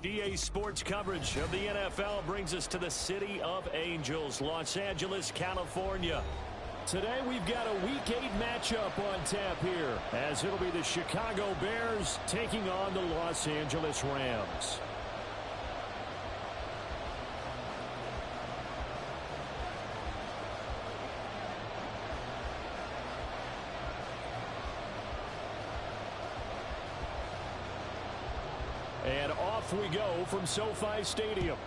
EA Sports coverage of the NFL brings us to the City of Angels, Los Angeles, California. Today we've got a Week 8 matchup on tap here, as it'll be the Chicago Bears taking on the Los Angeles Rams. And off we go from SoFi Stadium.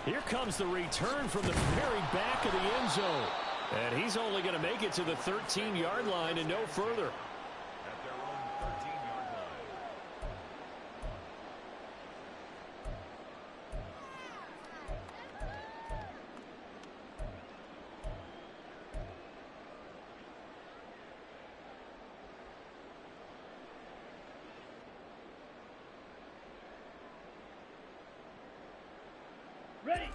Here comes the return from the very back of the end zone. And he's only going to make it to the 13-yard line and no further. At their own 13-yard line. Ready.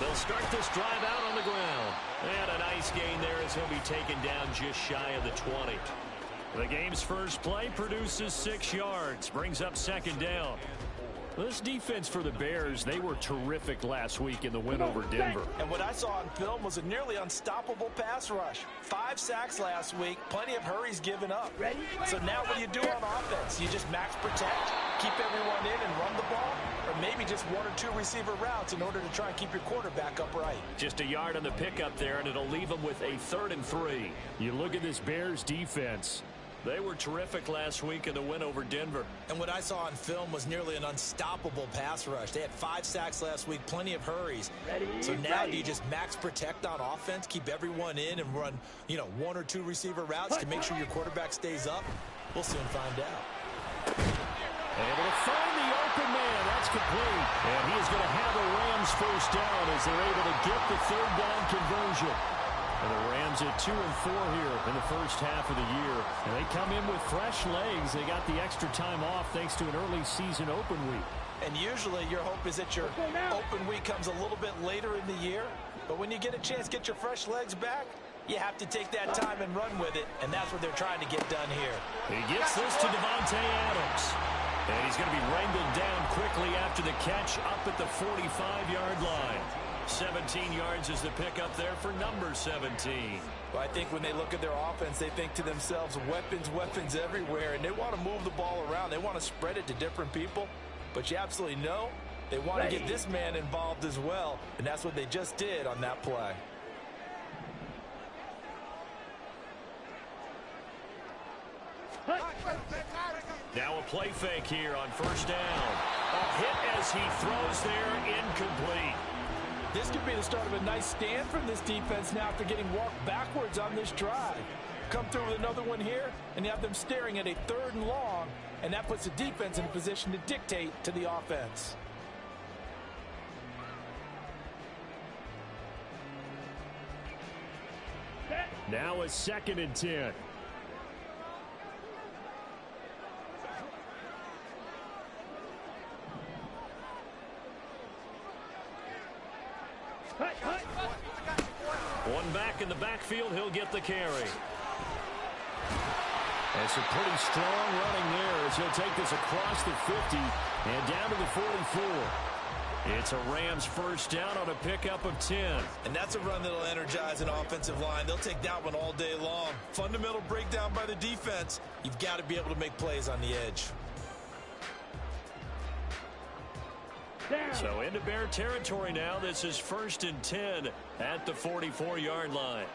They'll start this drive out on the ground. And a nice gain there as he'll be taken down just shy of the 20. The game's first play produces 6 yards, brings up second down. This defense for the Bears, they were terrific last week in the win over Denver. And what I saw on film was a nearly unstoppable pass rush. 5 sacks last week, plenty of hurries given up. So now what do you do on offense? You just max protect, keep everyone in and run the ball? Or maybe just 1 or 2 receiver routes in order to try and keep your quarterback upright? Just a yard on the pickup there, and it'll leave them with a 3rd and 3. You look at this Bears defense. They were terrific last week in the win over Denver. And what I saw on film was nearly an unstoppable pass rush. They had 5 sacks last week, plenty of hurries. So now do you just max protect on offense, keep everyone in and run, 1 or 2 receiver routes to make sure your quarterback stays up? We'll soon find out. Able to find the open man. That's complete. And he is going to have a Rams first down as they're able to get the 3rd down conversion. And the Rams at 2 and 4 here in the first half of the year. And they come in with fresh legs. They got the extra time off thanks to an early season open week. And usually your hope is that your open week comes a little bit later in the year. But when you get a chance to get your fresh legs back, you have to take that time and run with it. And that's what they're trying to get done here. He gets this to Devontae Adams. And he's going to be wrangled down quickly after the catch up at the 45-yard line. 17 yards is the pickup there for number 17. Well, I think when they look at their offense, they think to themselves, weapons everywhere, and they want to move the ball around. They want to spread it to different people, but you absolutely know they want to get this man involved as well, and that's what they just did on that play. Now a play fake here on first down. A hit as he throws there, incomplete. This could be the start of a nice stand from this defense now after getting walked backwards on this drive. Come through with another one here, and you have them staring at a 3rd and long, and that puts the defense in a position to dictate to the offense. Now a 2nd and 10. One back in the backfield, he'll get the carry. That's a pretty strong running there as he'll take this across the 50 and down to the 44. It's a Rams first down on a pickup of 10. And that's a run that'll energize an offensive line. They'll take that one all day long. Fundamental breakdown by the defense. You've got to be able to make plays on the edge. So into Bear territory now. This is 1st and 10 at the 44-yard line.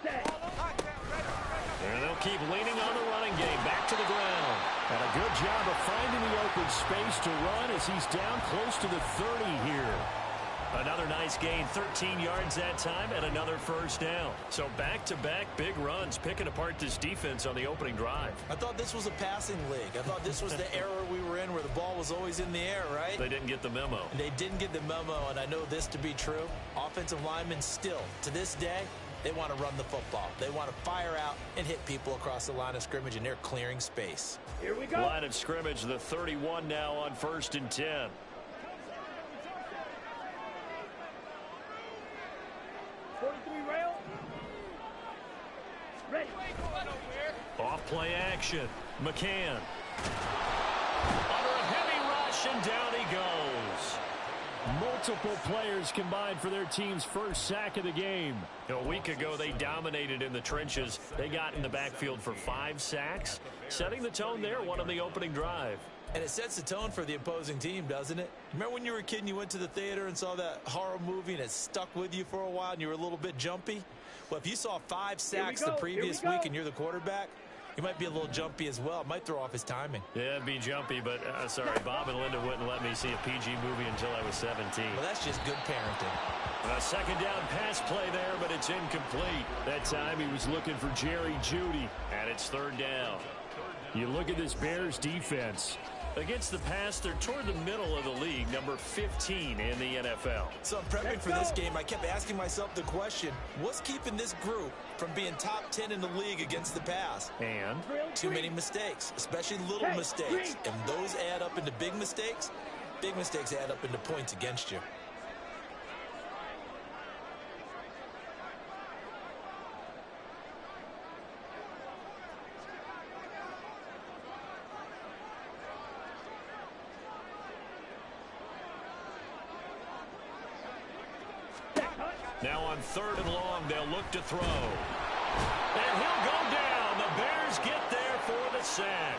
And they'll keep leaning on the running game. Back to the ground. And a good job of finding the open space to run as he's down close to the 30 here. Another nice gain, 13 yards that time, and another first down. So back-to-back big runs, picking apart this defense on the opening drive. I thought this was a passing league. I thought this was the era we were in where the ball was always in the air, right? They didn't get the memo. They didn't get the memo, and I know this to be true. Offensive linemen still, to this day, they want to run the football. They want to fire out and hit people across the line of scrimmage, and they're clearing space. Here we go. Line of scrimmage, the 31 now on 1st and 10. Off play action. McCann. Under a heavy rush, and down he goes. Multiple players combined for their team's first sack of the game. A week ago, they dominated in the trenches. They got in the backfield for 5 sacks, setting the tone there, one on the opening drive. And it sets the tone for the opposing team, doesn't it? Remember when you were a kid and you went to the theater and saw that horror movie and it stuck with you for a while and you were a little bit jumpy? Well, if you saw 5 sacks the previous week and you're the quarterback, you might be a little jumpy as well. It might throw off his timing. Yeah, it'd be jumpy, but sorry, Bob and Linda wouldn't let me see a PG movie until I was 17. Well, that's just good parenting. A second down pass play there, but it's incomplete. That time he was looking for Jerry Jeudy, and it's 3rd down. You look at this Bears defense. Against the pass, they're toward the middle of the league, number 15 in the NFL. So I'm prepping for this game. I kept asking myself the question, what's keeping this group from being top 10 in the league against the pass? And? Too many mistakes, especially little mistakes. And those add up into big mistakes. Big mistakes add up into points against you. Now on 3rd and long, they'll look to throw. And he'll go down. The Bears get there for the sack.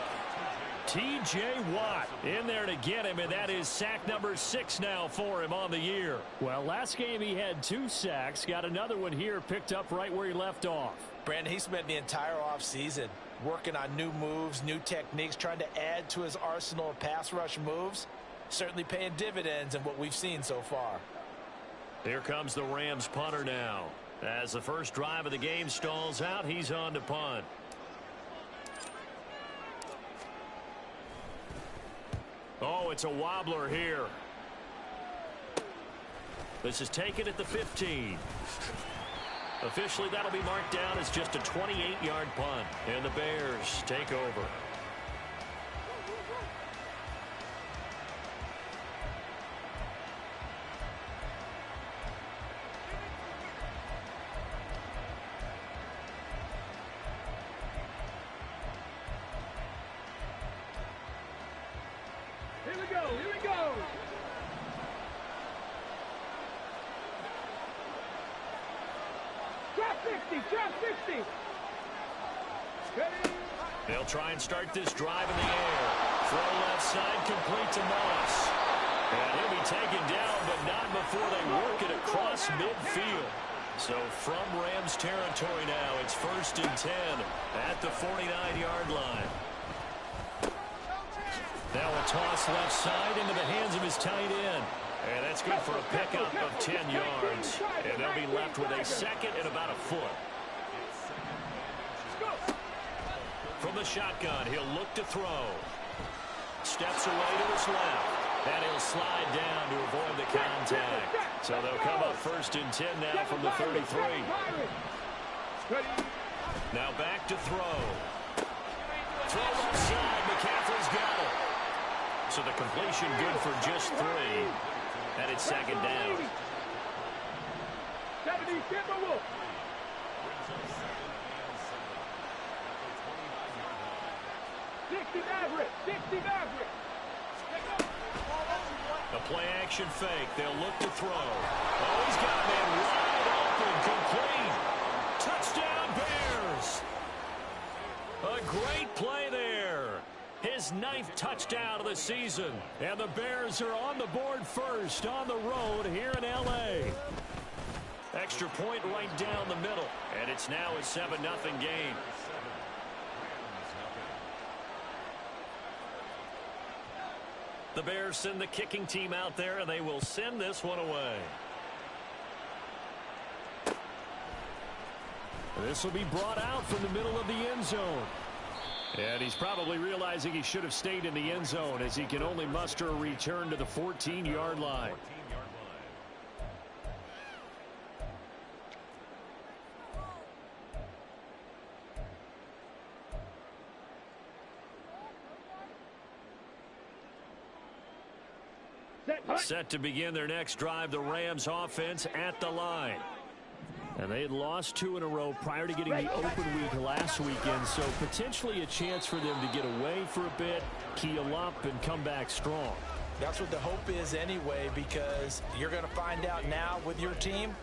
T.J. Watt in there to get him, and that is sack number 6 now for him on the year. Well, last game he had 2 sacks. Got another one here picked up right where he left off. Brandon, he spent the entire offseason working on new moves, new techniques, trying to add to his arsenal of pass rush moves. Certainly paying dividends in what we've seen so far. Here comes the Rams punter now. As the first drive of the game stalls out, he's on to punt. Oh, it's a wobbler here. This is taken at the 15. Officially, that'll be marked down as just a 28-yard punt. And the Bears take over. Here we go. Drop 60. Ready? They'll try and start this drive in the air. Throw left side, complete to Moss. And he'll be taken down, but not before they work it across midfield. So from Rams territory now, it's 1st and 10 at the 49-yard line. Now a toss left side into the hands of his tight end. And that's good for a pickup of 10 yards. And they'll be left with a second and about a foot. From the shotgun, he'll look to throw. Steps away to his left. And he'll slide down to avoid the contact. So they'll come up 1st and 10 now from the 33. Now back to throw. Throw left side. McCaffrey's got it. So the completion good for just 3. And it's 2nd down. 70 Timberwolves. A play action fake. They'll look to throw. Oh, he's got a man wide open. Complete. Touchdown Bears. A great play there. His 9th touchdown of the season. And the Bears are on the board first on the road here in L.A. Extra point right down the middle. And it's now a 7-0 game. The Bears send the kicking team out there, and they will send this one away. This will be brought out from the middle of the end zone. And he's probably realizing he should have stayed in the end zone as he can only muster a return to the 14-yard line. Set to begin their next drive, the Rams offense at the line. And they had lost 2 in a row prior to getting the open week last weekend, so potentially a chance for them to get away for a bit, keel up, and come back strong. That's what the hope is anyway, because you're going to find out now with your team,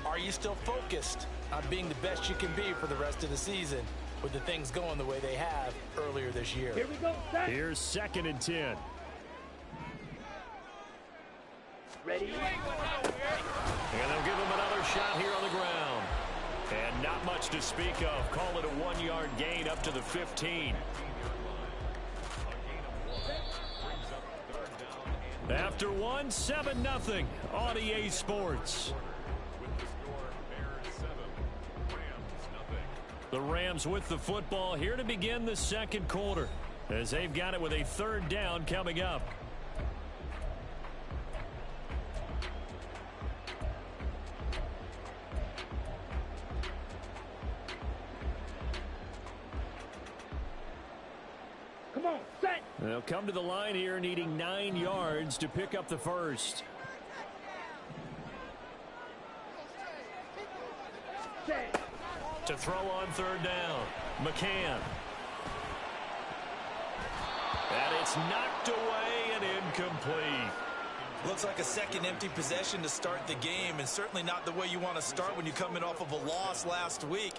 are you still focused on being the best you can be for the rest of the season with the things going the way they have earlier this year? Here we go, set. Here's 2nd and 10. Ready? And they'll give him another shot here on the ground. And not much to speak of. Call it a 1-yard gain up to the 15. After 1, 7-0 on EA Sports. The Rams with the football here to begin the 2nd quarter, as they've got it with a 3rd down coming up. Come on, set. They'll come to the line here needing 9 yards to pick up the first. Set. To throw on 3rd down, McCann. And it's knocked away and incomplete. Looks like a second empty possession to start the game, and certainly not the way you want to start when you're coming off of a loss last week.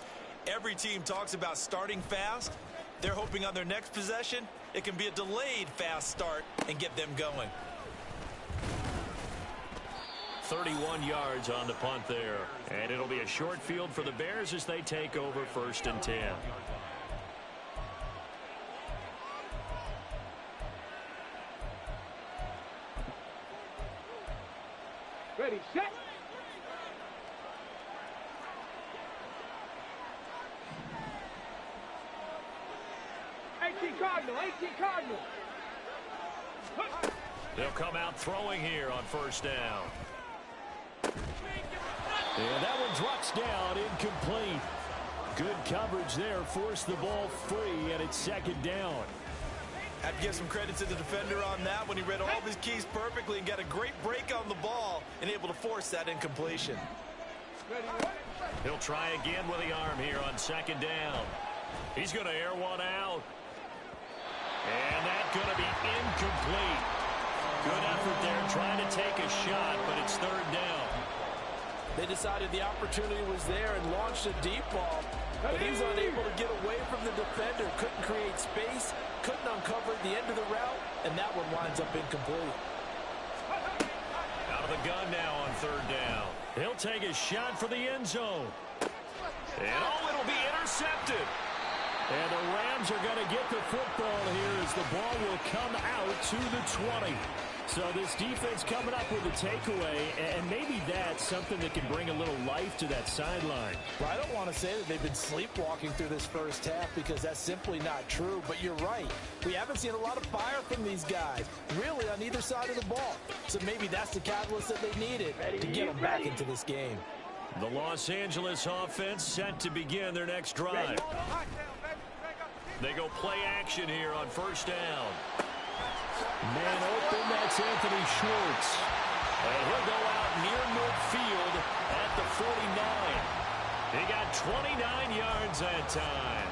Every team talks about starting fast. They're hoping on their next possession, it can be a delayed fast start and get them going. 31 yards on the punt there. And it'll be a short field for the Bears as they take over 1st and 10. Ready, set. Cardinal, 18 Cardinal. They'll come out throwing here on 1st down. And that one drops down, incomplete. Good coverage there, forced the ball free, and it's 2nd down. I'd give some credit to the defender on that when he read all of his keys perfectly and got a great break on the ball and able to force that incompletion. He'll try again with the arm here on 2nd down. He's going to air one out. And that's going to be incomplete. Good effort there trying to take a shot, but it's 3rd down. They decided the opportunity was there and launched a deep ball, but he was unable to get away from the defender. Couldn't create space, couldn't uncover the end of the route, and that one winds up incomplete. Out of the gun now on 3rd down. He'll take a shot for the end zone. And it'll be intercepted. And the Rams are going to get the football here as the ball will come out to the 20. So this defense coming up with a takeaway, and maybe that's something that can bring a little life to that sideline. Well, I don't want to say that they've been sleepwalking through this first half because that's simply not true, but you're right. We haven't seen a lot of fire from these guys, really on either side of the ball. So maybe that's the catalyst that they needed to get them back into this game. The Los Angeles offense set to begin their next drive. They go play action here on 1st down. Man open, that's Anthony Schwartz. And he'll go out near midfield at the 49. He got 29 yards that time.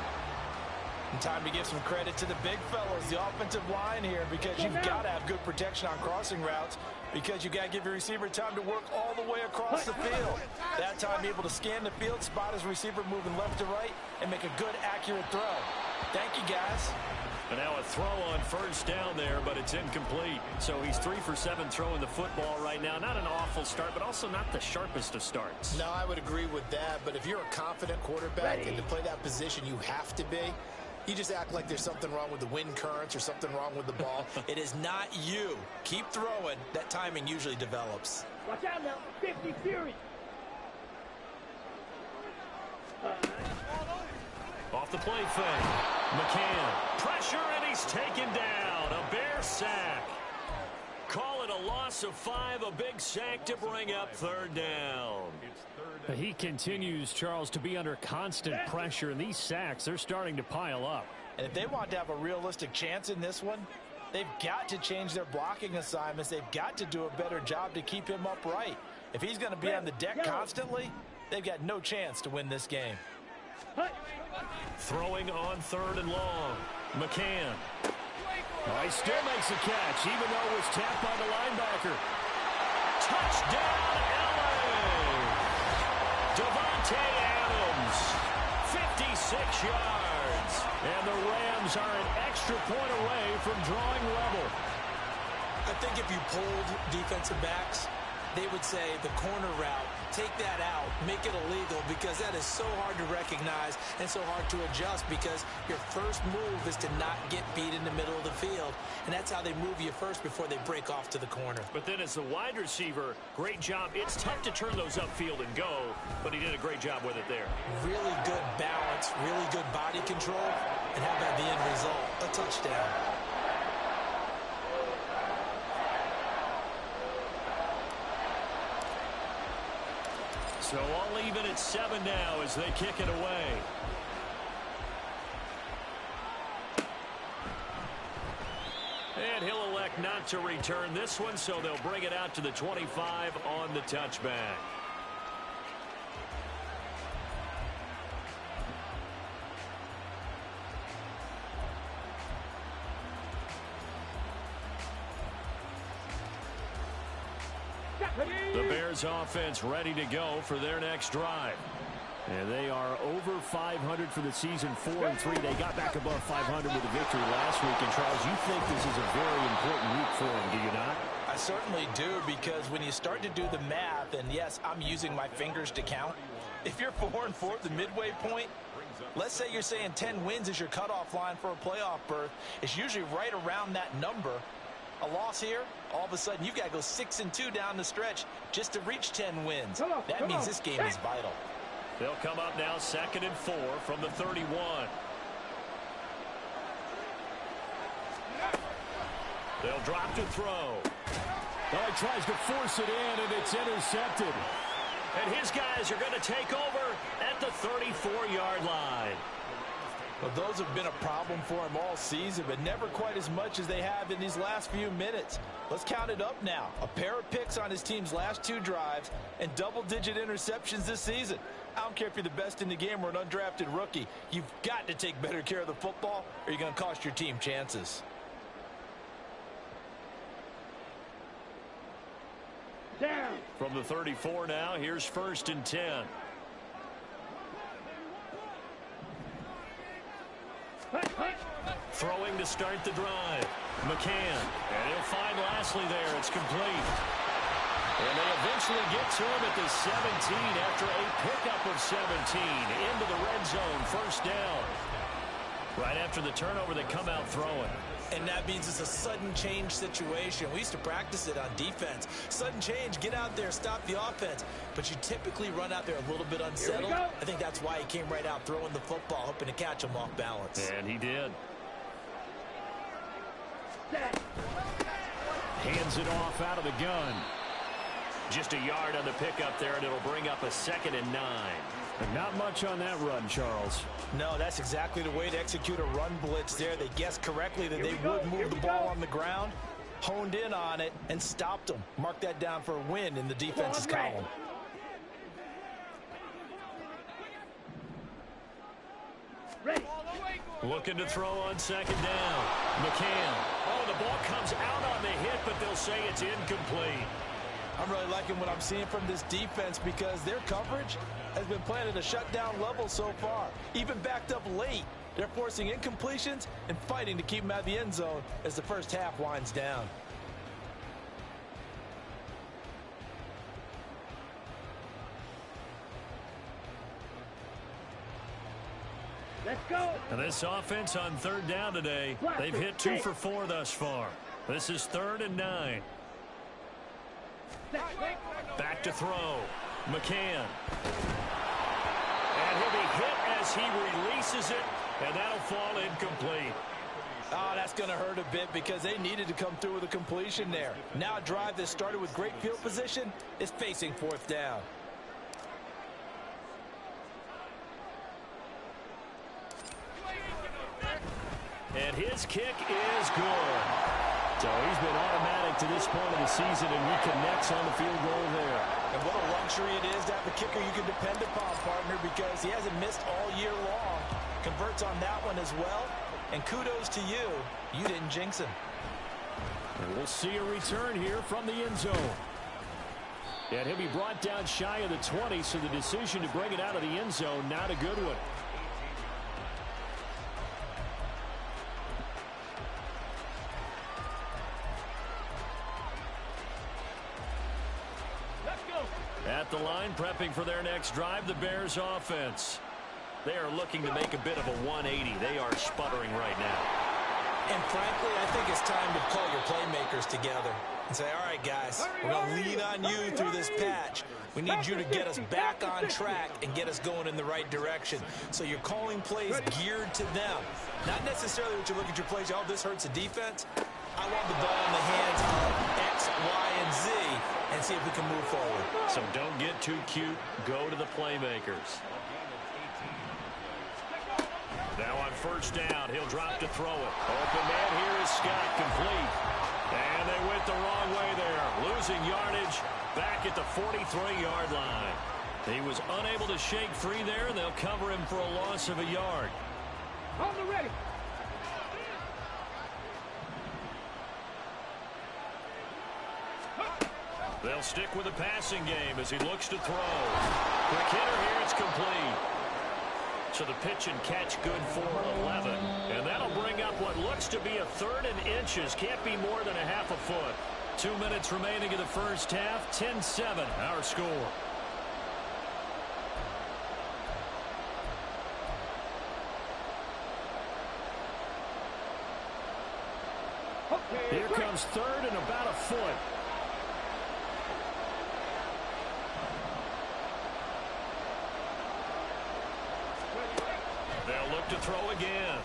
And time to give some credit to the big fellows, the offensive line here, because you've got to have good protection on crossing routes, because you got to give your receiver time to work all the way across the field. That time able to scan the field, spot his receiver moving left to right, and make a good, accurate throw. Thank you, guys. And now a throw on 1st down there, but it's incomplete. So he's 3 for 7 throwing the football right now. Not an awful start, but also not the sharpest of starts. No, I would agree with that. But if you're a confident quarterback and to play that position, you have to be. You just act like there's something wrong with the wind currents or something wrong with the ball. It is not you. Keep throwing. That timing usually develops. Watch out now. 50 Fury. Off the play fake. McCann. Pressure, and he's taken down. A Bear sack. Call it a loss of 5. A big sack to bring up 3rd down. He continues, Charles, to be under constant pressure, and these sacks, they're starting to pile up. And if they want to have a realistic chance in this one, they've got to change their blocking assignments. They've got to do a better job to keep him upright. If he's going to be on the deck constantly, they've got no chance to win this game. Throwing on 3rd and long. McCann. Oh, he still makes a catch, even though it was tapped by the linebacker. Touchdown, LA! Devontae Adams, 56 yards. And the Rams are an extra point away from drawing level. I think if you polled defensive backs, they would say the corner route, take that out, make it illegal, because that is so hard to recognize and so hard to adjust, because your first move is to not get beat in the middle of the field, and that's how they move you first before they break off to the corner. But then as the wide receiver, great job. It's tough to turn those upfield and go, but he did a great job with it there. Really good balance, really good body control, and how about the end result? A touchdown. So all even at 7 now as they kick it away. And he'll elect not to return this one, so they'll bring it out to the 25 on the touchback. The Bears offense ready to go for their next drive. And they are over 500 for the season, 4-3. They got back above 500 with a victory last week. And Charles, you think this is a very important week for them, do you not? I certainly do, because when you start to do the math, and yes, I'm using my fingers to count. If you're 4-4 at the midway point, let's say you're saying 10 wins is your cutoff line for a playoff berth. It's usually right around that number. A loss here, all of a sudden you've got to go 6-2 down the stretch just to reach 10 wins. That means this game is vital. They'll come up now 2nd and 4 from the 31. They'll drop to throw. Oh, he tries to force it in, and it's intercepted. And his guys are going to take over at the 34-yard line. Well, those have been a problem for him all season, but never quite as much as they have in these last few minutes. Let's count it up now. A pair of picks on his team's last 2 drives and double-digit interceptions this season. I don't care if you're the best in the game or an undrafted rookie. You've got to take better care of the football, or you're going to cost your team chances. Down. From the 34 now, here's 1st and 10. Throwing to start the drive. McCann. And he'll find Lashley there. It's complete. And they eventually get to him at the 17 after a pickup of 17 into the red zone. 1st down. Right after the turnover, they come out throwing. And that means it's a sudden change situation. We used to practice it on defense. Sudden change, get out there, stop the offense. But you typically run out there a little bit unsettled. I think that's why he came right out throwing the football, hoping to catch him off balance. And he did. Hands it off out of the gun. Just a yard on the pickup there, and it'll bring up a 2nd and 9. And not much on that run, Charles. No, that's exactly the way to execute a run blitz there. They guessed correctly that they would move the ball on the ground, honed in on it, and stopped them. Mark that down for a win in the defense's column. Ready. Looking to throw on 2nd down. McCann. Oh, the ball comes out on the hit, but they'll say it's incomplete. I'm really liking what I'm seeing from this defense, because their coverage has been playing at a shutdown level so far. Even backed up late, they're forcing incompletions and fighting to keep them out of the end zone as the first half winds down. Let's go. And this offense on 3rd down today, they've hit 2 for 4 thus far. This is 3rd and 9. Back to throw. McCann. And he'll be hit as he releases it, and that'll fall incomplete. Oh, that's going to hurt a bit, because they needed to come through with a completion there. Now a drive that started with great field position is facing 4th down. And his kick is good. So he's been automatic to this point of the season, and he connects on the field goal there. And what a luxury it is to have a kicker you can depend upon, partner, because he hasn't missed all year long. Converts on that one as well. And kudos to you. You didn't jinx him. And we'll see a return here from the end zone. And he'll be brought down shy of the 20, so the decision to bring it out of the end zone, not a good one. At the line, prepping for their next drive, the Bears offense. They are looking to make a bit of a 180. They are sputtering right now. And frankly, I think it's time to call your playmakers together and say, all right, guys, we're going to lean on you through this patch. We need you to get us back on track and get us going in the right direction. So you're calling plays geared to them. Not necessarily what you look at your plays, oh, this hurts the defense. I want the ball in the hands of X, Y, and Z and see if we can move forward. So don't get too cute. Go to the playmakers. Now on first down, he'll drop to throw it. Open man here is Scott, complete. And they went the wrong way there. Losing yardage back at the 43-yard line. He was unable to shake free there, and they'll cover him for a loss of a yard. On the ready. They'll stick with the passing game as he looks to throw. Quick hitter here, it's complete. So the pitch and catch good for 11. And that'll bring up what looks to be a 3rd and inches. Can't be more than a half a foot. 2 minutes remaining in the first half. 10-7, our score. Here comes 3rd and about a foot. They'll look to throw again.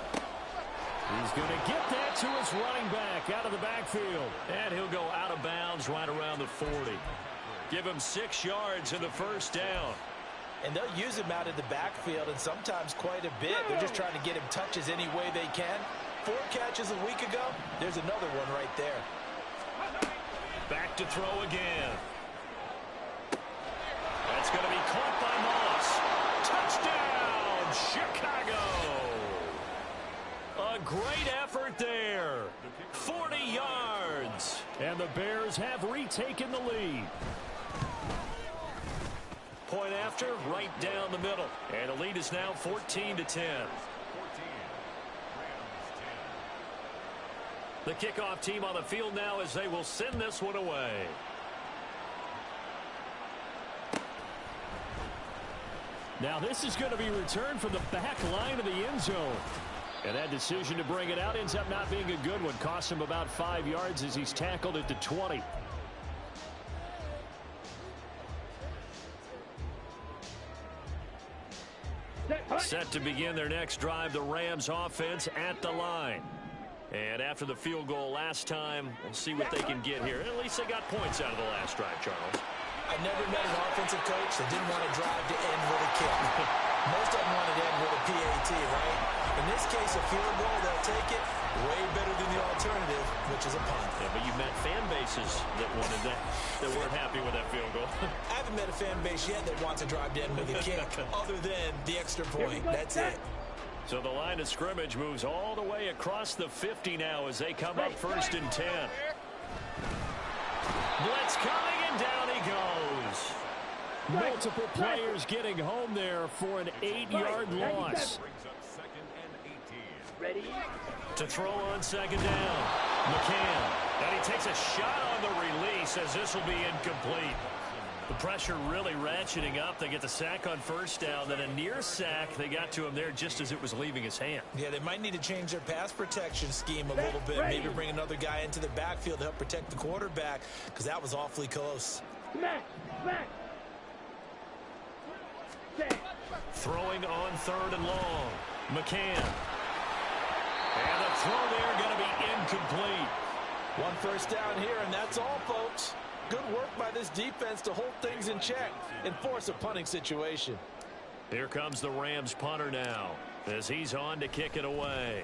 He's going to get that to his running back out of the backfield. And he'll go out of bounds right around the 40. Give him 6 yards in the first down. And they'll use him out of the backfield, and sometimes quite a bit. They're just trying to get him touches any way they can. 4 catches a week ago. There's another one right there. Back to throw again. That's going to be caught by Moss. Touchdown, Chicago. A great effort there. 40 yards. And the Bears have retaken the lead. Point after, right down the middle. And the lead is now 14-10. The kickoff team on the field now as they will send this one away. Now this is going to be returned from the back line of the end zone. And that decision to bring it out ends up not being a good one. Costs him about 5 yards as he's tackled at the 20. Set to begin their next drive, the Rams offense at the line. And after the field goal last time, we'll see what they can get here. At least they got points out of the last drive, Charles. I never met an offensive coach that didn't want to drive to end with a kick. Most of them want to end with a PAT, right? In this case, a field goal, they'll take it. Way better than the alternative, which is a punt. Yeah, but you met fan bases that wanted that weren't happy with that field goal. I haven't met a fan base yet that wants to drive to end with a kick, other than the extra point. That's it. So the line of scrimmage moves all the way across the 50 now as they come up 1st and 10. Blitz coming, and down he goes. Multiple players getting home there for an 8-yard loss. Ready? To throw on 2nd down. McCann. And he takes a shot on the release as this will be incomplete. The pressure really ratcheting up. They get the sack on 1st down. Then a near sack. They got to him there just as it was leaving his hand. Yeah, they might need to change their pass protection scheme a little bit. Maybe bring another guy into the backfield to help protect the quarterback, because that was awfully close. Smack! Smack! Throwing on 3rd and long. McCann. And the throw there going to be incomplete. 1 first down here, and that's all, folks. Good work by this defense to hold things in check and force a punting situation. Here comes the Rams punter now as he's on to kick it away.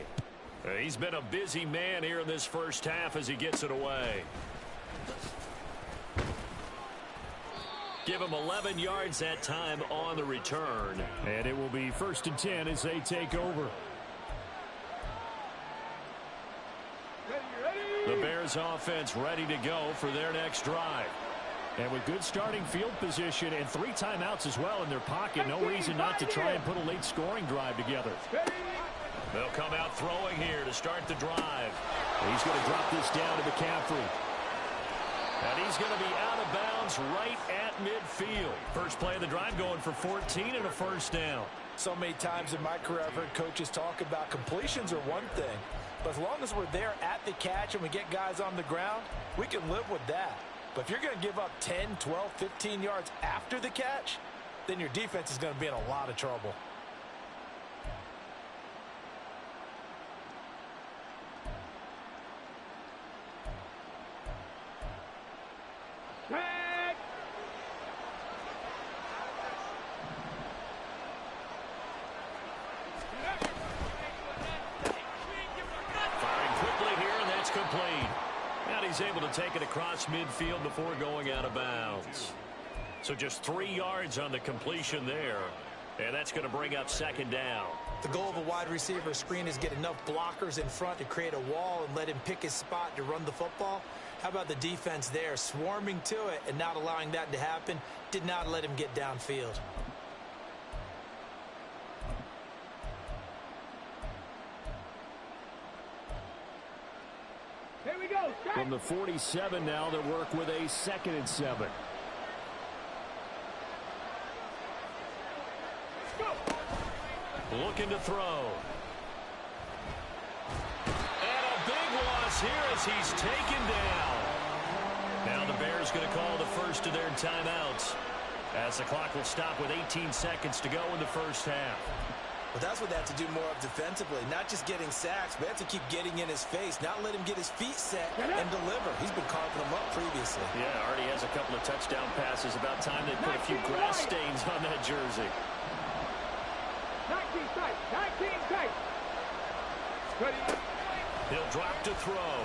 He's been a busy man here in this first half as he gets it away. Give him 11 yards that time on the return. And it will be 1st and 10 as they take over. The Bears offense ready to go for their next drive. And with good starting field position and 3 timeouts as well in their pocket, no reason not to try and put a late scoring drive together. They'll come out throwing here to start the drive. He's going to drop this down to McCaffrey. And he's going to be out of bounds right at midfield. First play of the drive going for 14 and a first down. So many times in my career I've heard coaches talk about completions are one thing. But as long as we're there at the catch and we get guys on the ground, we can live with that. But if you're going to give up 10, 12, 15 yards after the catch, then your defense is going to be in a lot of trouble. Firing quickly here, and that's complete. And he's able to take it across midfield before going out of bounds. So just 3 yards on the completion there. And that's going to bring up 2nd down. The goal of a wide receiver screen is get enough blockers in front to create a wall and let him pick his spot to run the football. How about the defense there, swarming to it and not allowing that to happen? Did not let him get downfield. Here we go. From the 47 now, they work with a 2nd and 7. Looking to throw. And a big loss here as he's taken down. Now the Bears going to call the first of their timeouts, as the clock will stop with 18 seconds to go in the first half. Well, that's what they have to do more of defensively, not just getting sacks, but they have to keep getting in his face, not let him get his feet set and deliver. He's been carving them up previously. Yeah, already has a couple of touchdown passes. About time they put a few grass stains on that jersey. 19 tight. 19 tight. Ready. He'll drop to throw.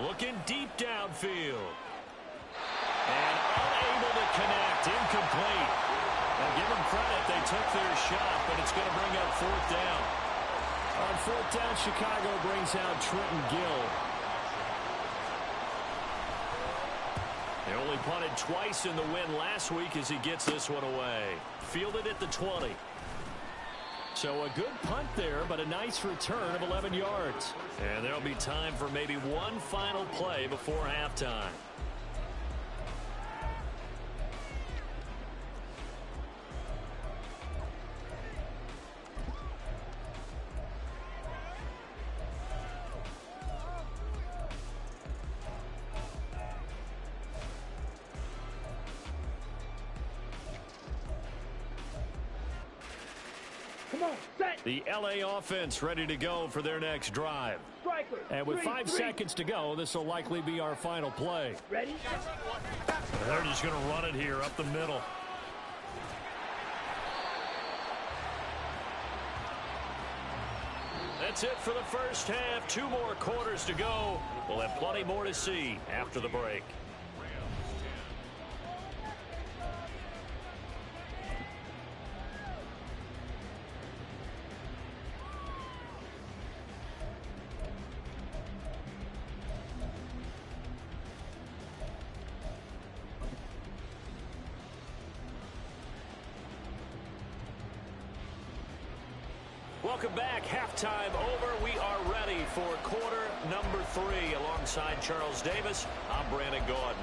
Looking deep downfield. And unable to connect. Incomplete. Now give them credit. They took their shot, but it's going to bring up 4th down. On 4th down, Chicago brings out Trenton Gill. They only punted twice in the win last week as he gets this one away. Fielded at the 20. So a good punt there, but a nice return of 11 yards. And there'll be time for maybe one final play before halftime. Come on, set. The LA offense ready to go for their next drive. Striker. And with 5 three. seconds to go, this will likely be our final play. Ready. They're just going to run it here up the middle. That's it for the first half. 2 more quarters to go. We'll have plenty more to see after the break. Welcome back. Halftime over. We are ready for quarter number 3. Alongside Charles Davis, I'm Brandon Gordon.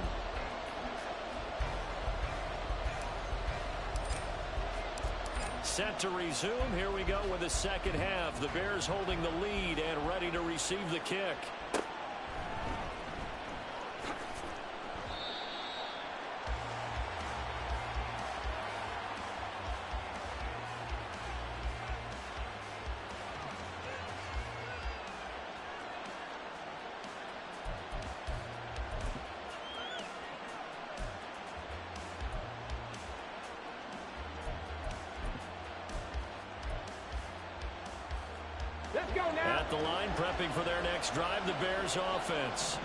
Set to resume. Here we go with the second half. The Bears holding the lead and ready to receive the kick. Let's go now. At the line, prepping for their next drive, the Bears offense.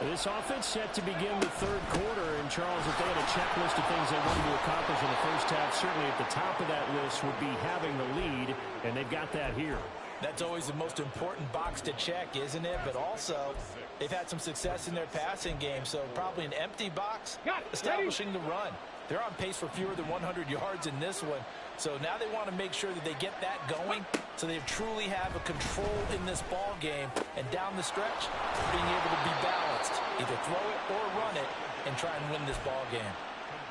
This offense set to begin the third quarter. And, Charles, if they had a checklist of things they wanted to accomplish in the first half, certainly at the top of that list would be having the lead, and they've got that here. That's always the most important box to check, isn't it? But also, they've had some success in their passing game, so probably an empty box, establishing the run. They're on pace for fewer than 100 yards in this one. So now they want to make sure that they get that going so they truly have a control in this ball game. And down the stretch, being able to be balanced. Either throw it or run it and try and win this ball game.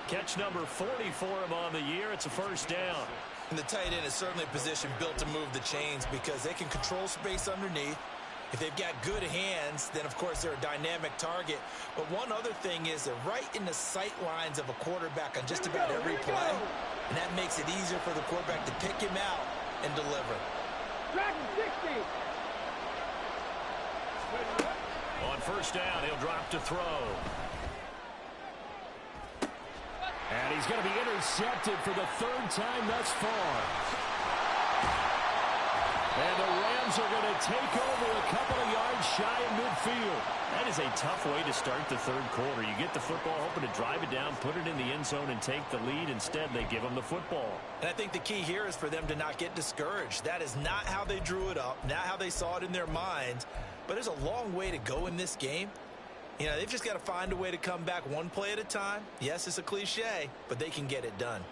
Catch number 40 for him on the year. It's a first down. And the tight end is certainly a position built to move the chains because they can control space underneath. If they've got good hands, then, of course, they're a dynamic target. But one other thing is they're right in the sight lines of a quarterback on just about every play. And that makes it easier for the quarterback to pick him out and deliver. On first down, he'll drop to throw. And he's going to be intercepted for the third time thus far. And the Rams are going to take over a couple of yards shy of midfield. That is a tough way to start the third quarter. You get the football, hoping to drive it down, put it in the end zone, and take the lead. Instead, they give them the football. And I think the key here is for them to not get discouraged. That is not how they drew it up, not how they saw it in their minds. But there's a long way to go in this game. You know, they've just got to find a way to come back one play at a time. Yes, it's a cliche, but they can get it done.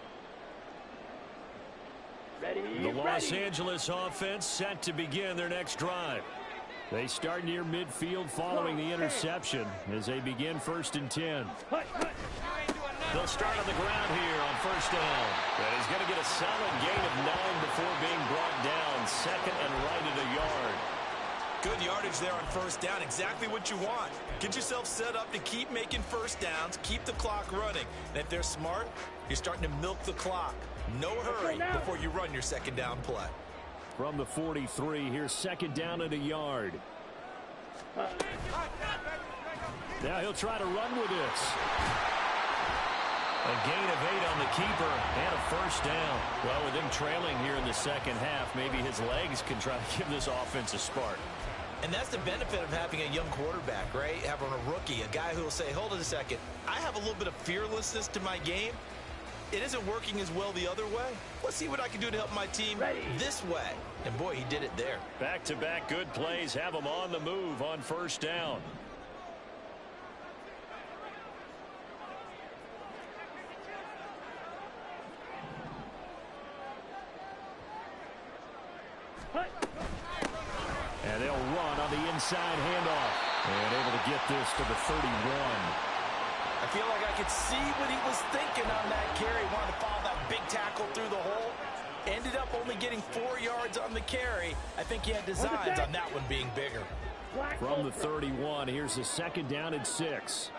The Los Angeles offense set to begin their next drive. They start near midfield following the interception as they begin 1st and 10. They'll start on the ground here on first down. And he's going to get a solid gain of 9 before being brought down. Second and right at a yard. Good yardage there on first down. Exactly what you want. Get yourself set up to keep making first downs, keep the clock running. And if they're smart, you're starting to milk the clock. No hurry before you run your second down play. From the 43, here's second down at a yard. Now he'll try to run with this. A gain of 8 on the keeper and a first down. Well, with him trailing here in the second half, maybe his legs can try to give this offense a spark. And that's the benefit of having a young quarterback, right? Having a rookie, a guy who will say, hold it a second, I have a little bit of fearlessness to my game. It isn't working as well the other way. Let's see what I can do to help my team this way. And, boy, he did it there. Back-to-back good plays have him on the move on first down. And they'll run on the inside handoff. And able to get this to the 31. I feel like I could see what he was thinking on that carry. Wanted to follow that big tackle through the hole. Ended up only getting 4 yards on the carry. I think he had designs on that one being bigger. From the 31, here's the second down and 6.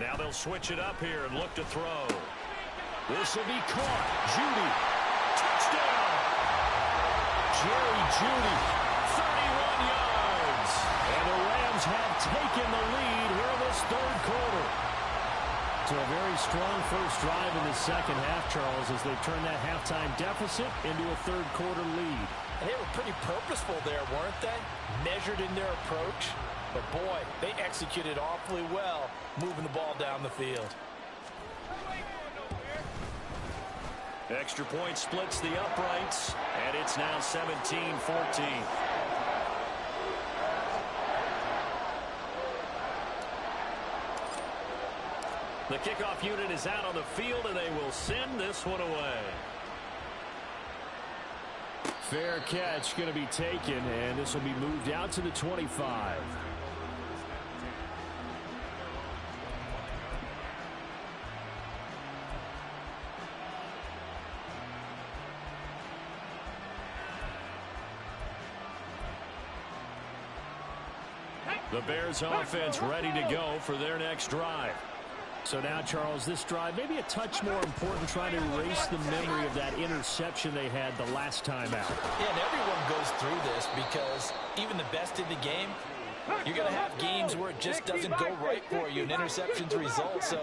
Now they'll switch it up here and look to throw. This will be caught. Judy. Touchdown. Jerry Judy. 31 yards. And the Rams have taken the lead here in this third quarter. So a very strong first drive in the second half, Charles, as they turn that halftime deficit into a third quarter lead. And they were pretty purposeful there, weren't they? Measured in their approach. But, boy, they executed awfully well moving the ball down the field. Extra point splits the uprights, and it's now 17-14. The kickoff unit is out on the field, and they will send this one away. Fair catch going to be taken, and this will be moved out to the 25. The Bears offense ready to go for their next drive. So now, Charles, this drive maybe a touch more important, trying to erase the memory of that interception they had the last time out. Yeah, and everyone goes through this because even the best in the game, You're going to have games where it just doesn't go right for you and interceptions result. So,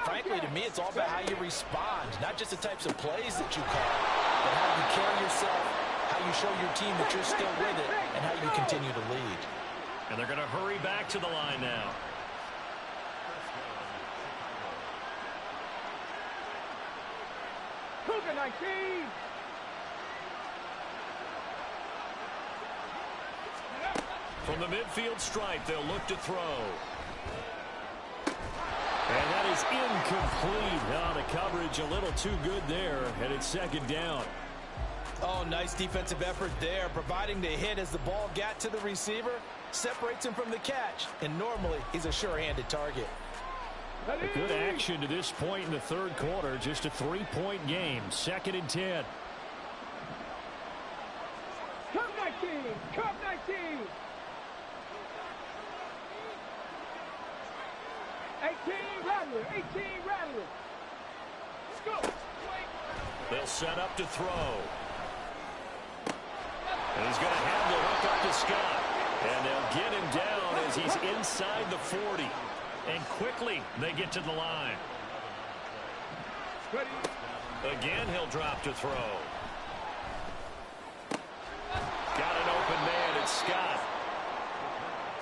frankly, to me, it's all about how you respond, not just the types of plays that you call, but how you carry yourself, how you show your team that you're still with it, and how you continue to lead. And they're going to hurry back to the line now. Cougar 19. From the midfield stripe, they'll look to throw. And that is incomplete. Oh, the coverage a little too good there, and it's second down. Oh, nice defensive effort there, providing the hit as the ball got to the receiver, separates him from the catch, and normally he's a sure-handed target. A good action to this point in the third quarter, just a 3-point game, 2nd and 10. Come 19. Come 19. 18 Rattler. 18 Rattler. Let's go. They'll set up to throw. And he's going to have the hook up to Scott. And they'll get him down as he's inside the 40. And quickly they get to the line. Ready. Again, he'll drop to throw. Got an open man. It's Scott.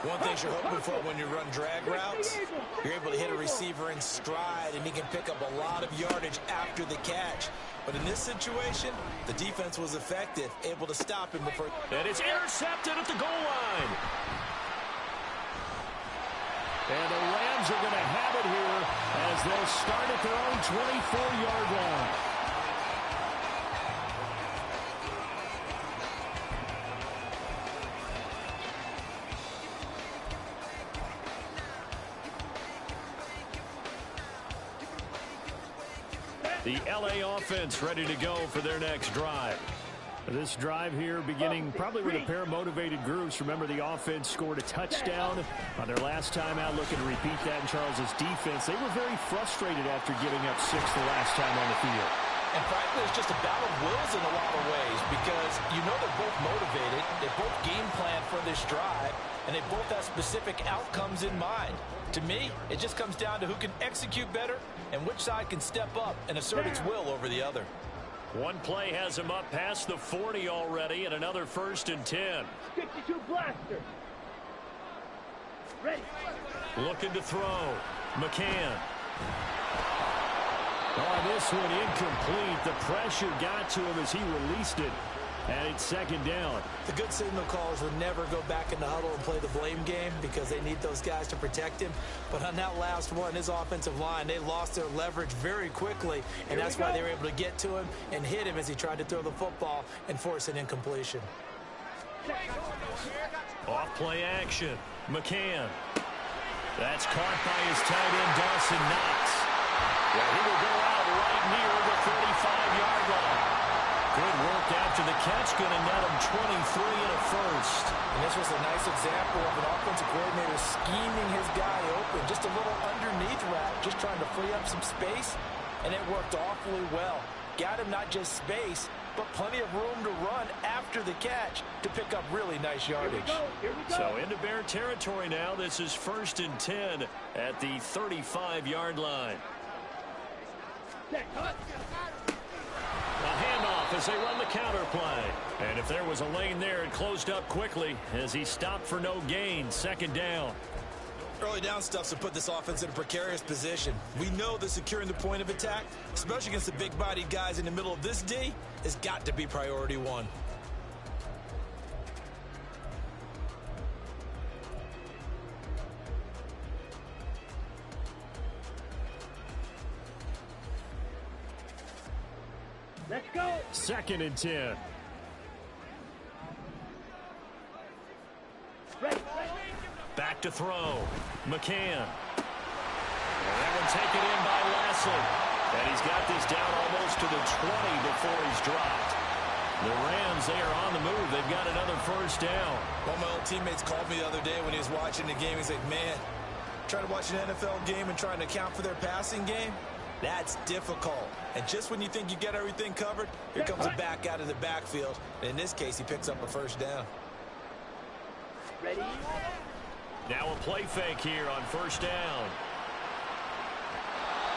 One thing you're hoping for when you run drag routes, you're able to hit a receiver in stride, and he can pick up a lot of yardage after the catch. But in this situation, the defense was effective, able to stop him before. And it's intercepted at the goal line. And the Rams are going to have it here as they'll start at their own 24-yard line. The LA offense ready to go for their next drive. This drive here beginning probably with a pair of motivated groups. Remember, the offense scored a touchdown on their last time out, looking to repeat that in Charles's defense. They were very frustrated after giving up 6 the last time on the field. And frankly, it's just a battle of wills in a lot of ways because you know they're both motivated, they both game plan for this drive, and they both have specific outcomes in mind. To me, it just comes down to who can execute better and which side can step up and assert its will over the other. One play has him up past the 40 already, and another 1st and 10. 52 blaster. Ready. Looking to throw. McCann. On this one, incomplete. The pressure got to him as he released it. And it's 2nd down. The good signal callers would never go back in the huddle and play the blame game because they need those guys to protect him. But on that last one, his offensive line, they lost their leverage very quickly, and that's why they were able to get to him and hit him as he tried to throw the football and force an incompletion. Off play action. McCann. That's caught by his tight end, Dawson Knox. Well, he will go out right near the 35-yard line. Good work after the catch, going to net him 23 and a 1st. And this was a nice example of an offensive coordinator scheming his guy open. Just a little underneath route, just trying to free up some space, and it worked awfully well. Got him not just space, but plenty of room to run after the catch to pick up really nice yardage. Here we go. So into Bear territory now. This is 1st and 10 at the 35-yard line. A handoff as they run the counter play. And if there was a lane there, it closed up quickly as he stopped for no gain. 2nd down. Early down stuff's to put this offense in a precarious position. We know that securing the point of attack, especially against the big-bodied guys in the middle of this D, has got to be priority one. Let's go. 2nd and 10. Ready. Back to throw. McCann. And that one taken in by Lashley. And he's got this down almost to the 20 before he's dropped. The Rams, they are on the move. They've got another 1st down. One of my old teammates called me the other day when he was watching the game. He's like, man, trying to watch an NFL game and trying to account for their passing game, that's difficult. And just when you think you get everything covered, here comes a back out of the backfield. And in this case, he picks up a 1st down. Ready. Now a play fake here on first down.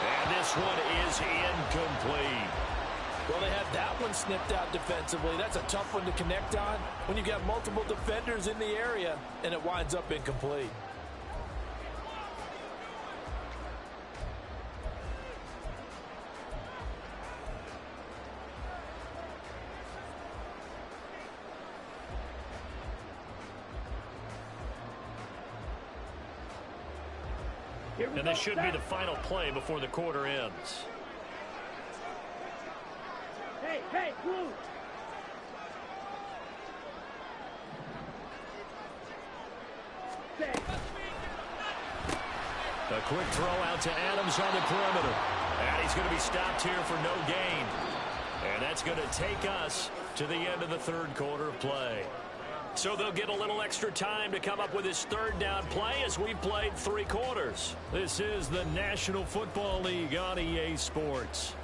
And this one is incomplete. Well, they had that one snipped out defensively. That's a tough one to connect on when you got multiple defenders in the area, and it winds up incomplete. And this should be the final play before the quarter ends. Hey, Blue! A quick throw out to Adams on the perimeter. And he's going to be stopped here for no gain. And that's going to take us to the end of the third quarter of play. So they'll get a little extra time to come up with his third down play as we've played 3 quarters. This is the National Football League on EA Sports.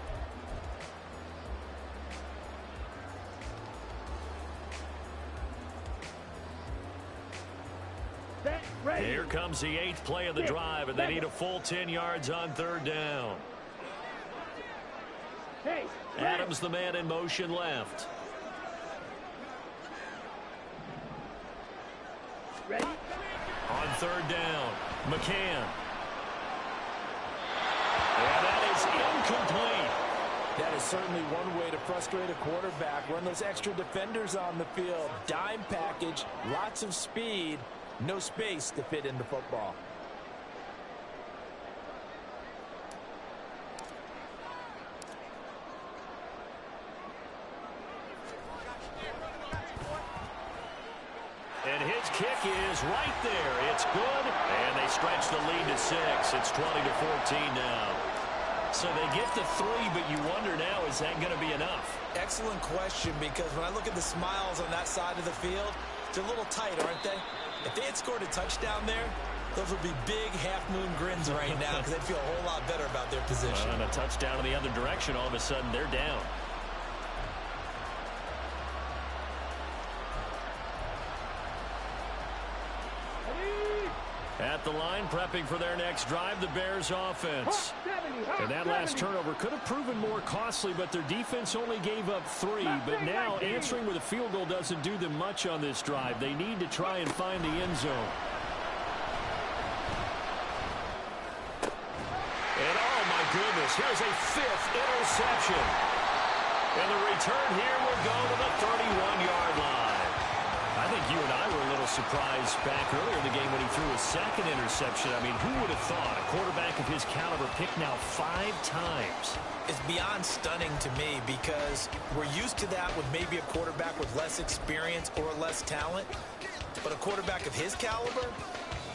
Here comes the 8th play of the drive, and they need a full 10 yards on third down. Adams, the man in motion left. Ready? On third down, McCann. And that is incomplete. That is certainly one way to frustrate a quarterback. Run those extra defenders on the field. Dime package, lots of speed, no space to fit in the football. And his kick is right there. It's good. And they stretch the lead to 6. It's 20-14 now. So they get to 3, but you wonder now, is that going to be enough? Excellent question, because when I look at the smiles on that side of the field, they're a little tight, aren't they? If they had scored a touchdown there, those would be big half-moon grins right now because they'd feel a whole lot better about their position. And a touchdown in the other direction, all of a sudden they're down. At the line, prepping for their next drive, the Bears offense. And that last turnover could have proven more costly, but their defense only gave up 3. But now answering with a field goal doesn't do them much on this drive. They need to try and find the end zone. And oh my goodness, here's a 5th interception. And the return here will go to the 31-yard line. I think you and I were a little surprised back earlier in the game when he threw his 2nd interception. I mean, who would have thought a quarterback of his caliber picked now 5 times? It's beyond stunning to me because we're used to that with maybe a quarterback with less experience or less talent. But a quarterback of his caliber,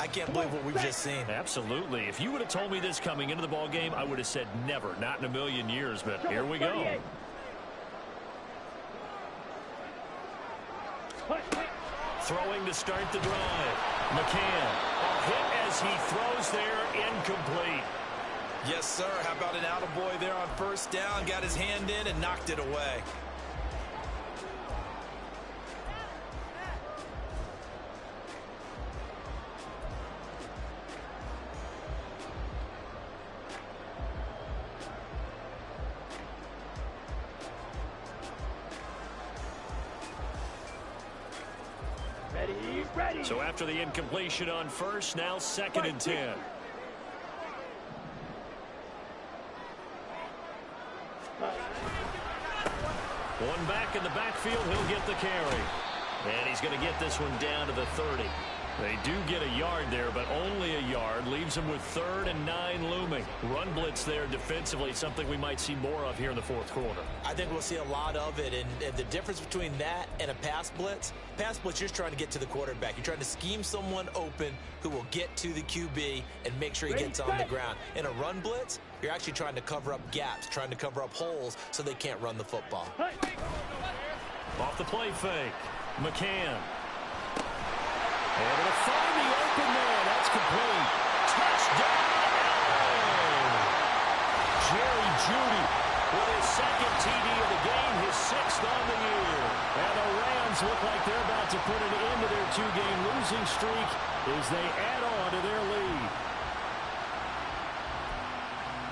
I can't believe what we've just seen. Absolutely. If you would have told me this coming into the ball game, I would have said never, not in a million years. But here we go. Throwing to start the drive. McCann. A hit as he throws there, incomplete. Yes, sir. How about an attaboy there on first down? Got his hand in and knocked it away. Ready. So after the incompletion on first, now 2nd and 10. One back in the backfield, he'll get the carry. And he's going to get this one down to the 30. They do get a yard there, but only a yard. Leaves them with 3rd and 9 looming. Run blitz there defensively, something we might see more of here in the 4th quarter. I think we'll see a lot of it, and the difference between that and a pass blitz, you're just trying to get to the quarterback. You're trying to scheme someone open who will get to the QB and make sure he gets on the ground. In a run blitz, you're actually trying to cover up gaps, trying to cover up holes so they can't run the football. Off the play fake, McCann. And it'll find the open man. That's complete. Touchdown! Jerry Jeudy with his 2nd TD of the game, his 6th on the year. And the Rams look like they're about to put an end to their 2-game losing streak as they add on to their lead.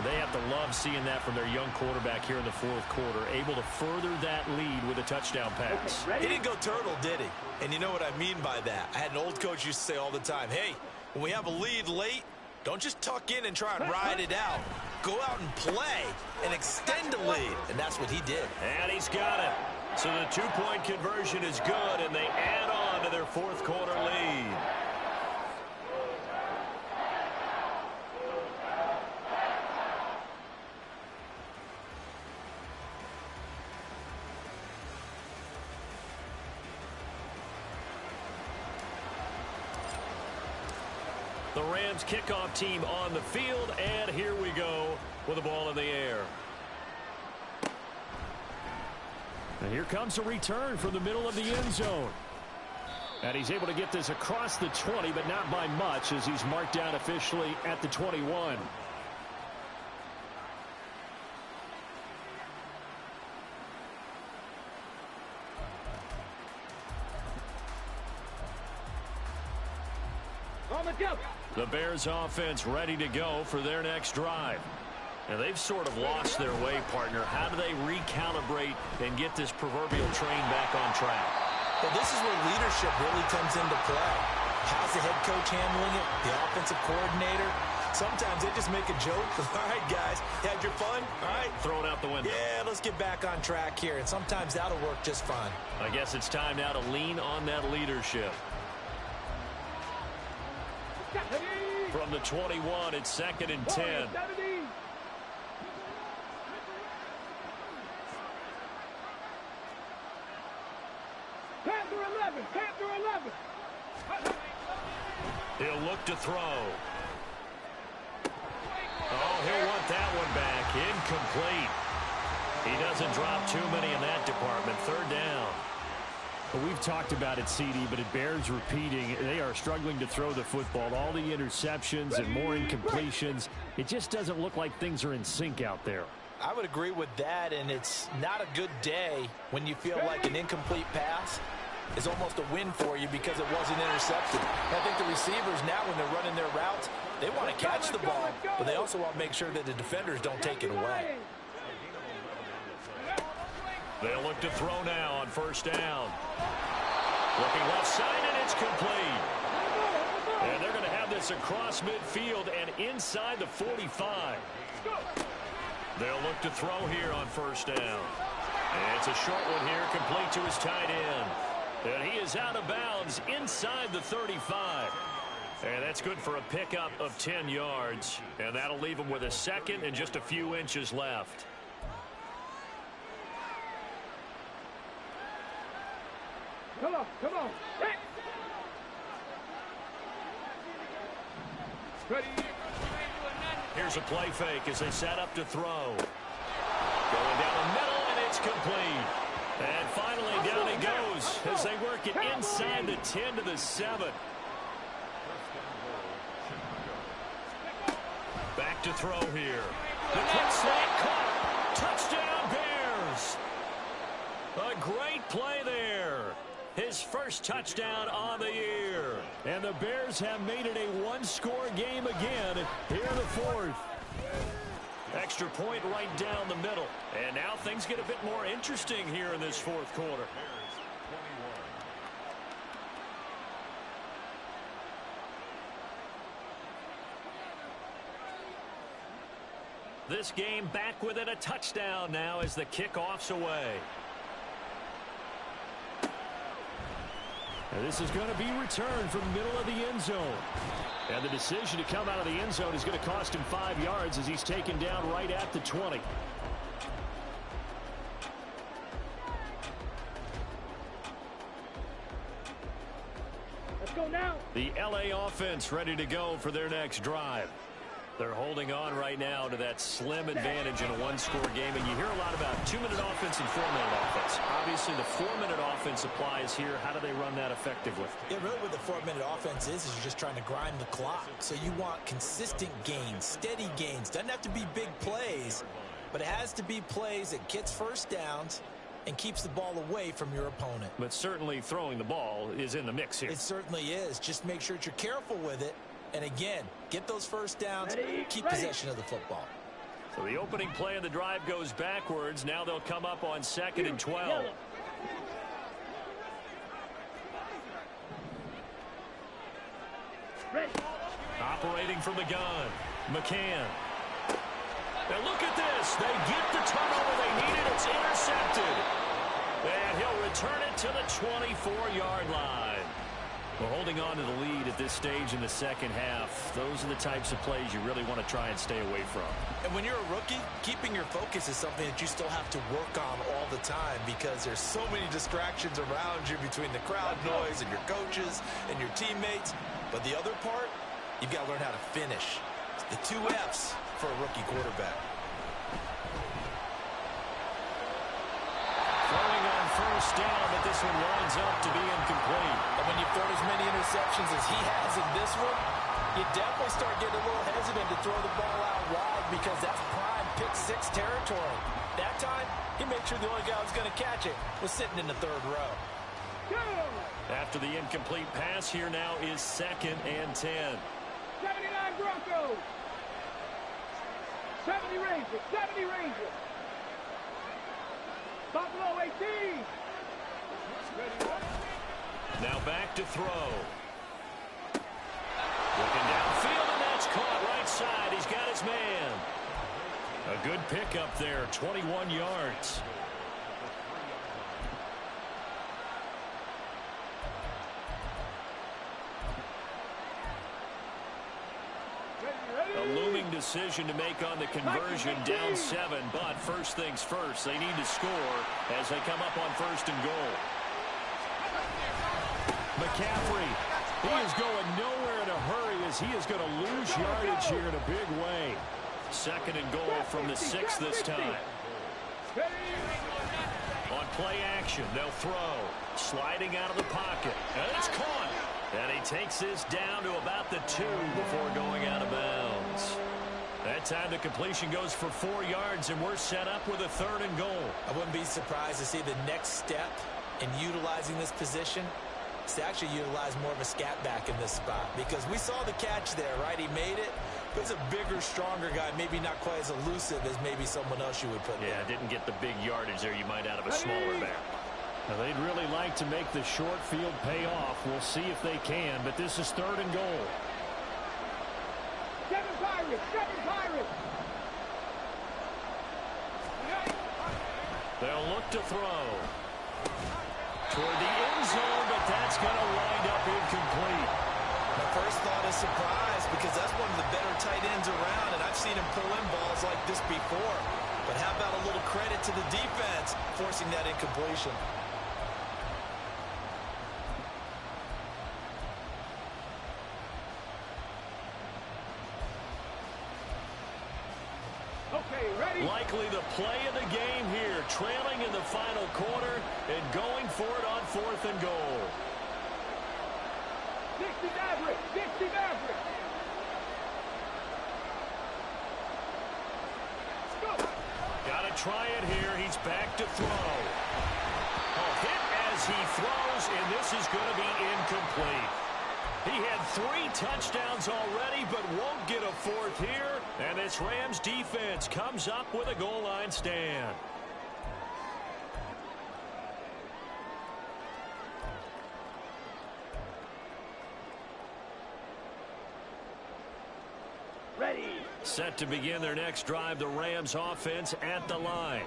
They have to love seeing that from their young quarterback here in the fourth quarter, able to further that lead with a touchdown pass. He didn't go turtle, did he? And you know what I mean by that. I had an old coach used to say all the time, hey, when we have a lead late, don't just tuck in and try and ride it out. Go out and play and extend the lead. And that's what he did. And he's got it. So the two-point conversion is good, and they add on to their fourth quarter lead. The Rams kickoff team on the field, and here we go with the ball in the air. And here comes a return from the middle of the end zone. And he's able to get this across the 20, but not by much, as he's marked down officially at the 21. On the jump. The Bears offense ready to go for their next drive. And they've sort of lost their way, partner. How do they recalibrate and get this proverbial train back on track? Well, this is where leadership really comes into play. How's the head coach handling it? The offensive coordinator? Sometimes they just make a joke. All right, guys, had your fun? All right. Throw it out the window. Yeah, let's get back on track here. And sometimes that'll work just fine. I guess it's time now to lean on that leadership. From the 21, it's 2nd and 10. Panther 11, Panther 11. He'll look to throw. Oh, he'll want that one back. Incomplete. He doesn't drop too many in that department. 3rd down. Well, we've talked about it, CD, but it bears repeating. They are struggling to throw the football. All the interceptions and more incompletions. It just doesn't look like things are in sync out there. I would agree with that, and it's not a good day when you feel like an incomplete pass is almost a win for you because it wasn't intercepted. I think the receivers now, when they're running their routes, they want to catch the ball, but they also want to make sure that the defenders don't take it away. They'll look to throw now on 1st down. Looking left side, and it's complete. And they're going to have this across midfield and inside the 45. They'll look to throw here on 1st down. And it's a short one here, complete to his tight end. And he is out of bounds inside the 35. And that's good for a pickup of 10 yards. And that'll leave him with a 2nd and just a few inches left. Come on, come on. Hey. Ready. Here's a play fake as they set up to throw. Going down the middle, and it's complete. And finally down he goes as they work it inside the 10 to the 7. Back to throw here. The quick slant caught. Touchdown Bears. A great play there. His first touchdown on the year. And the Bears have made it a one-score game again here in the 4th. Extra point right down the middle. And now things get a bit more interesting here in this 4th quarter. This game back within a touchdown now as the kickoff's away. And this is going to be returned from the middle of the end zone. And the decision to come out of the end zone is going to cost him 5 yards as he's taken down right at the 20. Let's go now. The LA offense ready to go for their next drive. They're holding on right now to that slim advantage in a one-score game. And you hear a lot about 2-minute offense and 4-minute offense. Obviously, the 4-minute offense applies here. How do they run that effectively? Yeah, really what the 4-minute offense is you're just trying to grind the clock. So you want consistent gains, steady gains. Doesn't have to be big plays, but it has to be plays that gets first downs and keeps the ball away from your opponent. But certainly throwing the ball is in the mix here. It certainly is. Just make sure that you're careful with it. And again, get those first downs, keep possession of the football. So the opening play of the drive goes backwards. Now they'll come up on 2nd and 12. Operating from the gun, McCann. Now look at this. They get the turnover they needed. It's intercepted. And he'll return it to the 24-yard line. We're holding on to the lead at this stage in the second half. Those are the types of plays you really want to try and stay away from. And when you're a rookie, keeping your focus is something that you still have to work on all the time because there's so many distractions around you between the crowd noise and your coaches and your teammates. But the other part, you've got to learn how to finish. The 2 F's for a rookie quarterback. Throwing on first down, but this one winds up to be incomplete. And when you've thrown as many interceptions as he has in this one, you definitely start getting a little hesitant to throw the ball out wide because that's prime pick-6 territory. That time, he made sure the only guy who was going to catch it was sitting in the 3rd row. After the incomplete pass, here now is 2nd and 10. 79 Broncos. 70 Rangers. 70 Rangers. Buffalo 18. Now back to throw. Looking downfield, and that's caught right side. He's got his man. A good pickup there, 21 yards. A looming decision to make on the conversion, down 7, but first things first, they need to score as they come up on 1st and goal. McCaffrey, he is going nowhere in a hurry as he is going to lose yardage here in a big way. 2nd and goal from the 6 this time. On play action, they'll throw. Sliding out of the pocket, and it's caught. And he takes this down to about the 2 before going out of bounds. That time the completion goes for 4 yards, and we're set up with a 3rd and goal. I wouldn't be surprised to see the next step in utilizing this position is to actually utilize more of a scat back in this spot. Because we saw the catch there, right? He made it. But it's a bigger, stronger guy, maybe not quite as elusive as maybe someone else you would put there. Yeah, didn't get the big yardage there you might out of a smaller back. Now, they'd really like to make the short field pay off. We'll see if they can, but this is 3rd and goal. 7 Pirates. 7 Pirates. They'll look to throw. Toward the end zone, but that's going to wind up incomplete. My first thought is surprise because that's one of the better tight ends around, and I've seen him pull in balls like this before. But how about a little credit to the defense forcing that incompletion? Okay, ready? Likely the play of the game here, trailing in the final quarter and going for it on 4th and goal. Dixie Maverick. Dixie Maverick. Go. Got to try it here. He's back to throw. Oh, hit as he throws, and this is going to be incomplete. He had 3 touchdowns already, but won't get a 4th here. And this Rams defense comes up with a goal line stand. Ready. Set to begin their next drive, the Rams offense at the line.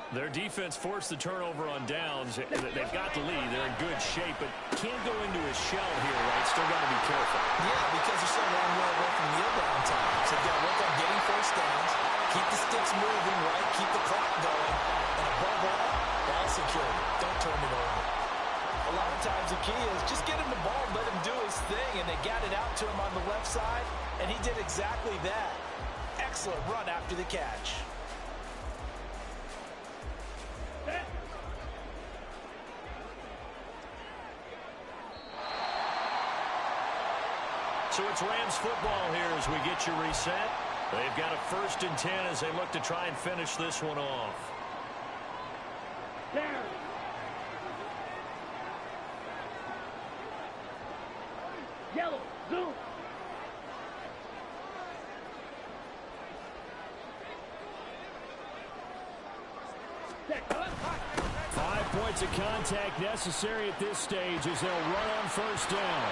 Their defense forced the turnover on downs. They've got the lead. They're in good shape, but can't go into a shell here, right? Still got to be careful. Yeah, because they're so long way away from kneel down time. So they've got to work on getting first downs, keep the sticks moving, right? Keep the clock going. And above all, ball security. Don't turn it over. A lot of times the key is just get him the ball, let him do his thing, and they got it out to him on the left side, and he did exactly that. Excellent run after the catch. So it's Rams football here as we get you reset. They've got a 1st and 10 as they look to try and finish this one off. Down. Yellow. Zoom. Set. 5 points of contact necessary at this stage as they'll run on first down.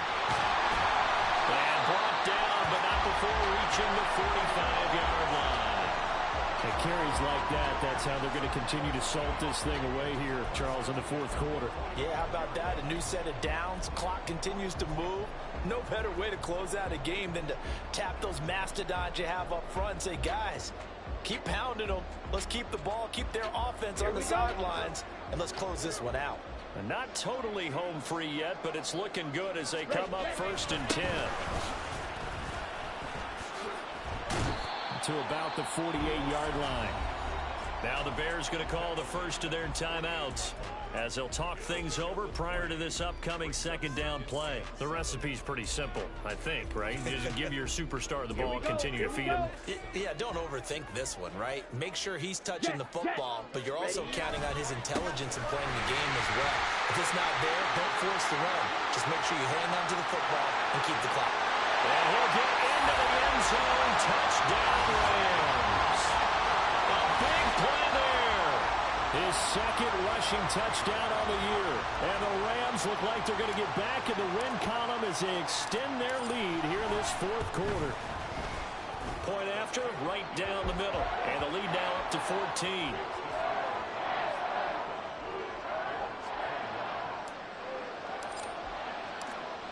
And brought down, but not before reaching the 45-yard line. It carries like that. That's how they're going to continue to salt this thing away here, Charles, in the fourth quarter. Yeah, how about that? A new set of downs. Clock continues to move. No better way to close out a game than to tap those mastodons you have up front and say, guys, keep pounding them. Let's keep the ball, keep their offense on the sidelines, and let's close this one out. And not totally home free yet, but it's looking good as they come up 1st and 10. To about the 48-yard line. Now the Bears going to call the first of their timeouts as they'll talk things over prior to this upcoming second down play. The recipe's pretty simple, I think, right? You just give your superstar the ball, continue to feed him. Yeah, don't overthink this one, right? Make sure he's touching the football, but you're also counting on his intelligence in playing the game as well. If it's not there, don't force the run. Just make sure you hang on to the football and keep the clock. And he'll get into the end zone. Touchdown, Rams. A big play there. His second rushing touchdown on the year. And the Rams look like they're going to get back in the win column as they extend their lead here in this fourth quarter. Point after, right down the middle. And the lead now up to 14.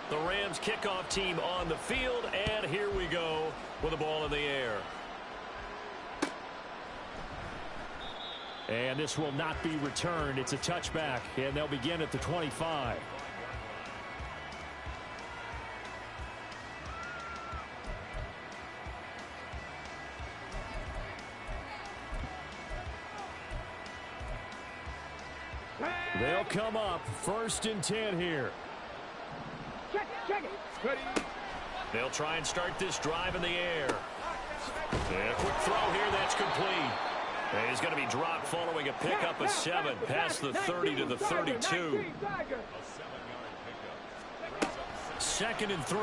The Rams kickoff team on the field, and here we go with the ball in the air. And this will not be returned. It's a touchback, and they'll begin at the 25. They'll come up 1st and 10 here. Check it. Ready. They'll try and start this drive in the air. And a quick throw here, that's complete. And he's going to be dropped following a pickup of 7 past the 30 to the 32. 2nd and 3.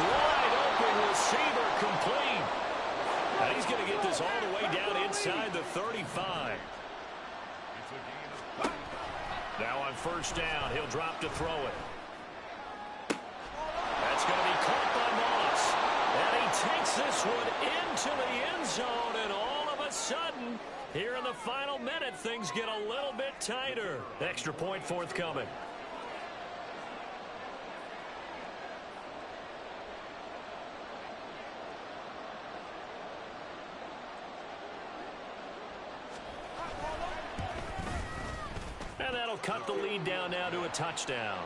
Wide open receiver complete. And he's going to get this all the way down inside the 35. Now on first down, he'll drop to throw it. That's going to be caught by Moss. And he takes this one into the end zone, and all of a sudden, here in the final minute, things get a little bit tighter. Extra point forthcoming. And that'll cut the lead down now to a touchdown.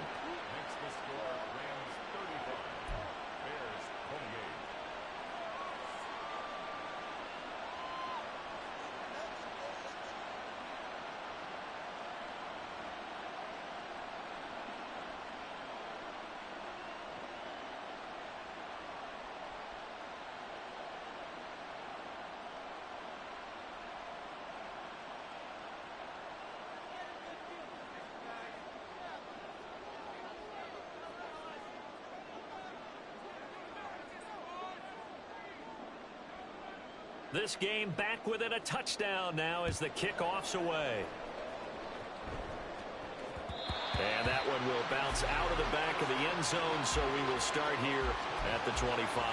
This game back within a touchdown now as the kickoff's away. And that one will bounce out of the back of the end zone, so we will start here at the 25.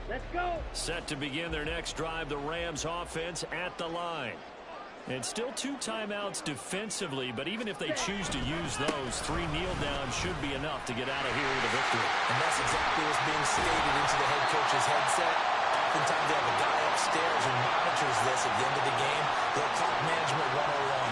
Let's go. Set to begin their next drive, the Rams offense at the line. And still 2 timeouts defensively, but even if they choose to use those, 3 kneel downs should be enough to get out of here with a victory. And that's exactly what's being stated into the head coach's headset. Oftentimes they have a guy upstairs who monitors this at the end of the game. Their clock management 101.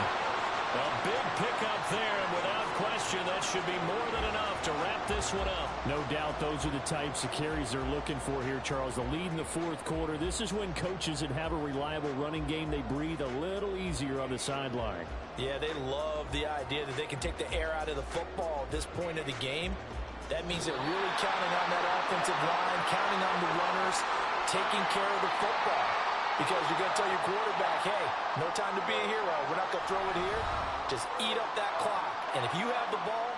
A big pickup there, and without question, that should be more than enough to wrap this one up. No doubt those are the types of carries they're looking for here, Charles. The lead in the fourth quarter. This is when coaches that have a reliable running game, they breathe a little easier on the sideline. Yeah, they love the idea that they can take the air out of the football at this point of the game. That means they're really counting on that offensive line, counting on the runners, taking care of the football. Because you're going to tell your quarterback, hey, no time to be a hero. We're not going to throw it here. Just eat up that clock. And if you have the ball,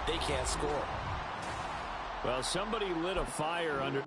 they can't score. Well, somebody lit a fire under...